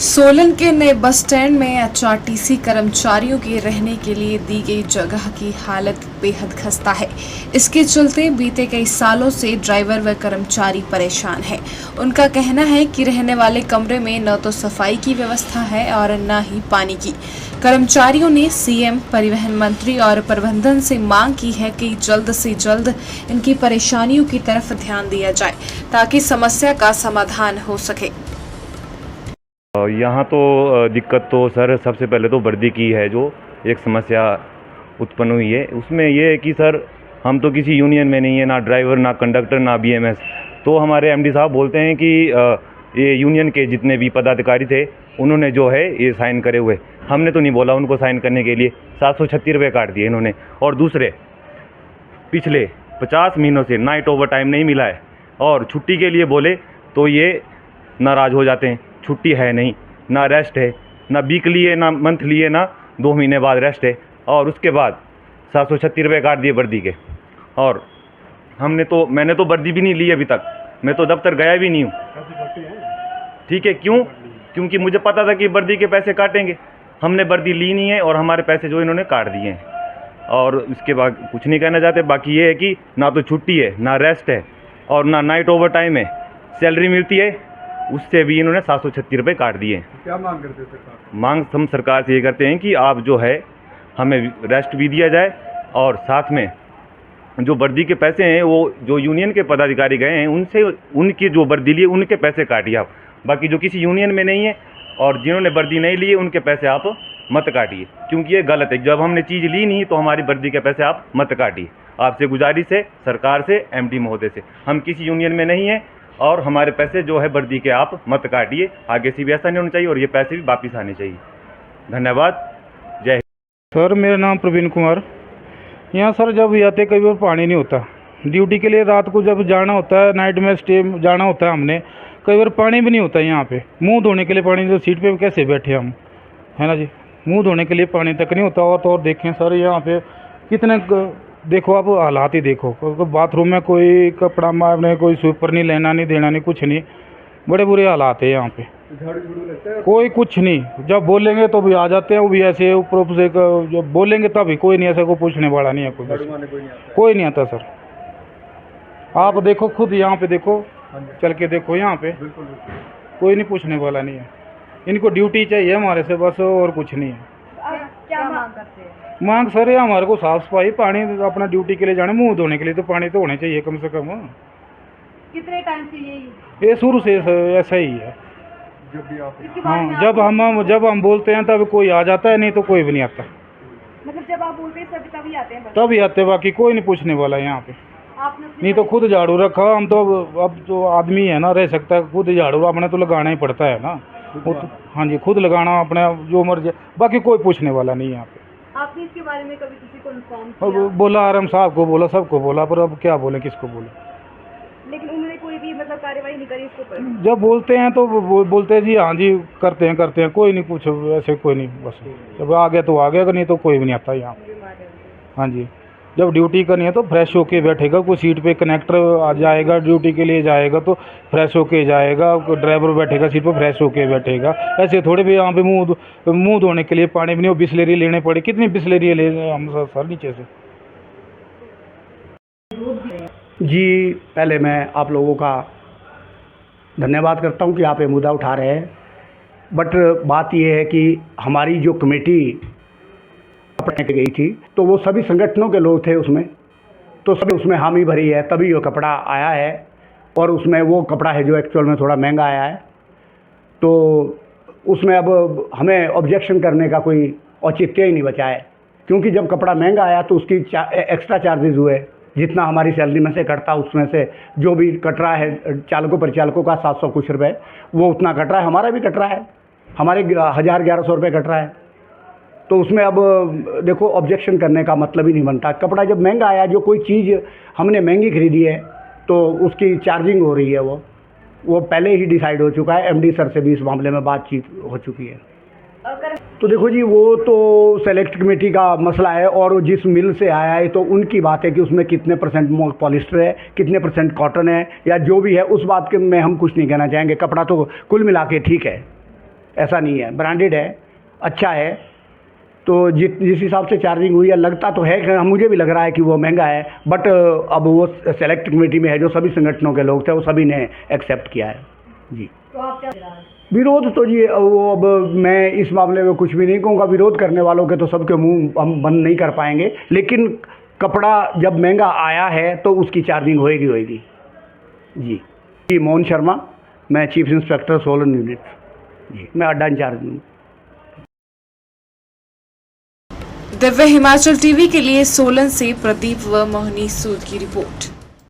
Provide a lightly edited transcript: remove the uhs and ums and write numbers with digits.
सोलन के नए bus stand में एचआरटीसी कर्मचारियों के रहने के लिए दी गई जगह की हालत बेहद खस्ता है। इसके चलते बीते कई सालों से ड्राइवर व कर्मचारी परेशान हैं। उनका कहना है कि रहने वाले कमरे में न तो सफाई की व्यवस्था है और न ही पानी की। कर्मचारियों ने सीएम, परिवहन मंत्री और प्रबंधन से मांग की है कि जल्द से जल्द इनकी परेशानियों की तरफ ध्यान दिया जाए ताकि समस्या का समाधान हो सके। यहाँ तो दिक्कत तो सर सबसे पहले तो वर्दी की है, जो एक समस्या उत्पन्न हुई है। उसमें ये है कि सर हम तो किसी यूनियन में नहीं है, ना ड्राइवर, ना कंडक्टर, ना बीएमएस। तो हमारे एमडी साहब बोलते हैं कि ये यूनियन के जितने भी पदाधिकारी थे उन्होंने जो है ये साइन करे हुए। हमने तो नहीं बोला उनको साइन करने के लिए। 736 रुपये काट दिए इन्होंने। और दूसरे, पिछले 50 महीनों से नाइट ओवर टाइम नहीं मिला है, और छुट्टी के लिए बोले तो ये नाराज़ हो जाते हैं। छुट्टी है नहीं, ना रेस्ट है, ना वीकली है, ना मंथली है, ना 2 महीने बाद रेस्ट है। और उसके बाद 736 रुपये काट दिए वर्दी के। और मैंने तो वर्दी भी नहीं ली अभी तक। मैं तो दफ्तर गया भी नहीं हूँ। ठीक है, क्यों? क्योंकि मुझे पता था कि वर्दी के पैसे काटेंगे। हमने वर्दी ली नहीं है और हमारे पैसे जो इन्होंने काट दिए हैं। और इसके बाद कुछ नहीं कहना चाहते। बाकी ये है कि ना तो छुट्टी है, ना रेस्ट है, और ना नाइट ओवर टाइम है। सैलरी मिलती है, उससे भी इन्होंने 736 रुपये काट दिए। क्या मांग करते हैं सरकार? मांग हम सरकार से ये करते हैं कि आप जो है हमें रेस्ट भी दिया जाए, और साथ में जो वर्दी के पैसे हैं वो जो यूनियन के पदाधिकारी गए हैं उनसे उनकी जो वर्दी ली उनके पैसे काटिए आप। बाकी जो किसी यूनियन में नहीं है और जिन्होंने वर्दी नहीं ली है उनके पैसे आप मत काटिए, क्योंकि ये गलत है। जब हमने चीज़ ली नहीं तो हमारी वर्दी के पैसे आप मत काटिए। आपसे गुजारिश है सरकार से, एमडी महोदय से, हम किसी यूनियन में नहीं हैं और हमारे पैसे जो है वर्दी के आप मत काटिए। आगे से भी ऐसा नहीं होना चाहिए और ये पैसे भी वापस आने चाहिए। धन्यवाद। जय हिंद। सर मेरा नाम प्रवीण कुमार। यहाँ सर जब आते कई बार पानी नहीं होता। ड्यूटी के लिए रात को जब जाना होता है, नाइट में स्टे जाना होता है हमने, कई बार पानी भी नहीं होता यहाँ पे। मुंह धोने के लिए पानी, जो सीट पे कैसे बैठे हम, है ना जी, मुंह धोने के लिए पानी तक नहीं होता। और देखें सर यहाँ पे कितने, देखो आप हालात ही देखो। बाथरूम में कोई कपड़ा मारने, कोई स्वीपर नहीं, लेना नहीं देना नहीं, कुछ नहीं। बड़े बुरे हालात है यहाँ पे। कोई कुछ नहीं। जब बोलेंगे तो भी आ जाते हैं, वो भी ऐसे ऊपर से। जब बोलेंगे तभी कोई नहीं, ऐसा कोई पूछने वाला नहीं है। कोई नहीं आता सर। आप देखो खुद यहाँ पे, देखो चल के देखो यहाँ पे, कोई नहीं पूछने वाला नहीं है। इनको ड्यूटी चाहिए हमारे से बस, और कुछ नहीं है। क्या मांग करते हैं? मांग सर है हमारे को साफ सफाई, पानी, अपना ड्यूटी के लिए जाने, मुंह धोने के लिए तो पानी तो होने चाहिए कम से कम। कितने टाइम से यही? ये शुरू से ऐसा ही है। इसके बारे में हाँ, जब हम बोलते हैं तब कोई आ जाता है, नहीं तो कोई भी नहीं आता। मतलब जब आप बोलते हैं तभी आते हैं बस? तभी आते, बाकी कोई नहीं पूछने वाला यहाँ पे। आपने नहीं तो खुद झाड़ू रखा हम तो। अब तो आदमी है ना, रह सकता है खुद झाड़ू, अपने तो लगाना ही पड़ता है ना। वो तो, हाँ जी, खुद लगाना अपने, जो मर्जी। बाकी कोई पूछने वाला नहीं है यहाँ पे। आपने इसके बारे में कभी किसी को इन्फॉर्म अब किया? बोला, आरएम साहब को बोला, सबको बोला, पर अब क्या बोले, किसको बोले। लेकिन उन्होंने कोई भी मतलब कार्यवाही नहीं करी इसके ऊपर? जब बोलते हैं तो बोलते हैं जी हाँ जी करते हैं, कोई नहीं कुछ ऐसे, कोई नहीं। बस जब आ गया तो आ गया, नहीं तो कोई भी नहीं आता यहाँ। हाँ जी, जब ड्यूटी करनी है तो फ्रेश होके बैठेगा। कोई सीट पे कनेक्टर आ जाएगा, ड्यूटी के लिए जाएगा तो फ्रेश होके जाएगा। ड्राइवर बैठेगा सीट पे, फ्रेश होके बैठेगा। ऐसे थोड़े भी यहाँ पे मुंह धोने के लिए पानी भी नहीं, बिस्लेरी लेने पड़े। कितनी बिस्लेरी ले हम सर नीचे से। जी, पहले मैं आप लोगों का धन्यवाद करता हूं कि आप ये मुद्दा उठा रहे हैं। बट बात ये है कि हमारी जो कमेटी अपने गई थी तो वो सभी संगठनों के लोग थे उसमें, तो सभी उसमें हामी भरी है, तभी वो कपड़ा आया है। और उसमें वो कपड़ा है जो एक्चुअल में थोड़ा महंगा आया है। तो उसमें अब हमें ऑब्जेक्शन करने का कोई औचित्य ही नहीं बचा है, क्योंकि जब कपड़ा महंगा आया तो उसकी एक्स्ट्रा चार्जेस हुए। जितना हमारी सैलरी में से कटता उसमें से जो भी कट रहा है चालकों परिचालकों का 700 कुछ रुपये, वो उतना कट रहा है। हमारा भी कट रहा है, हमारे 1000-1100 रुपये कट रहा है। तो उसमें अब देखो ऑब्जेक्शन करने का मतलब ही नहीं बनता। कपड़ा जब महंगा आया, जो कोई चीज़ हमने महंगी खरीदी है तो उसकी चार्जिंग हो रही है, वो पहले ही डिसाइड हो चुका है। एमडी सर से भी इस मामले में बातचीत हो चुकी है। तो देखो जी, वो तो सेलेक्ट कमेटी का मसला है, और जिस मिल से आया है तो उनकी बात है कि उसमें कितने % पॉलिस्टर है, कितने % कॉटन है, या जो भी है, उस बात के में हम कुछ नहीं कहना चाहेंगे। कपड़ा तो कुल मिला के ठीक है। ऐसा नहीं है, ब्रांडेड है, अच्छा है। तो जिस हिसाब से चार्जिंग हुई है, लगता तो है कि मुझे भी लग रहा है कि वो महंगा है, बट अब वो सेलेक्ट कमेटी में है, जो सभी संगठनों के लोग थे वो सभी ने एक्सेप्ट किया है जी। तो आप क्या विरोध तो जी वो अब मैं इस मामले में कुछ भी नहीं कहूँगा। विरोध करने वालों के तो सबके मुंह हम बंद नहीं कर पाएंगे, लेकिन कपड़ा जब महंगा आया है तो उसकी चार्जिंग होएगी जी। मोहन शर्मा, मैं चीफ इंस्पेक्टर सोलन यूनिट जी, मैं अड्डा इंचार्ज हूँ। दिव्य हिमाचल टीवी के लिए सोलन से प्रदीप व मोहनी सूद की रिपोर्ट।